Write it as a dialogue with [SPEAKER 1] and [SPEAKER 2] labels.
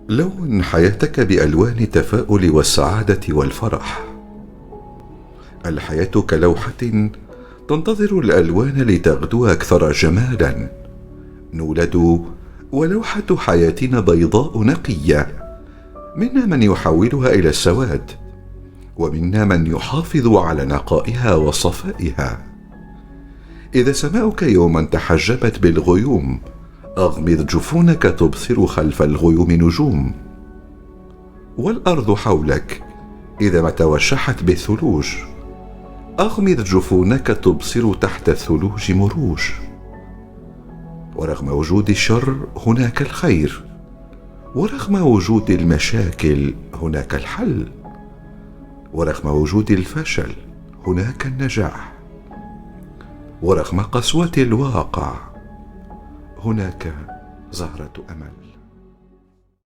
[SPEAKER 1] لون حياتك بألوان التفاؤل والسعادة والفرح. الحياة كلوحة تنتظر الألوان لتغدو أكثر جمالا. نولد ولوحة حياتنا بيضاء نقية، منا من يحولها إلى السواد، ومنا من يحافظ على نقائها وصفائها. إذا سماؤك يوما تحجبت بالغيوم، أغمض جفونك تبصر خلف الغيوم نجوم. والأرض حولك إذا ما توشحت بالثلوج، أغمض جفونك تبصر تحت الثلوج مروج. ورغم وجود الشر هناك الخير، ورغم وجود المشاكل هناك الحل، ورغم وجود الفشل هناك النجاح، ورغم قسوة الواقع هناك زهرة أمل.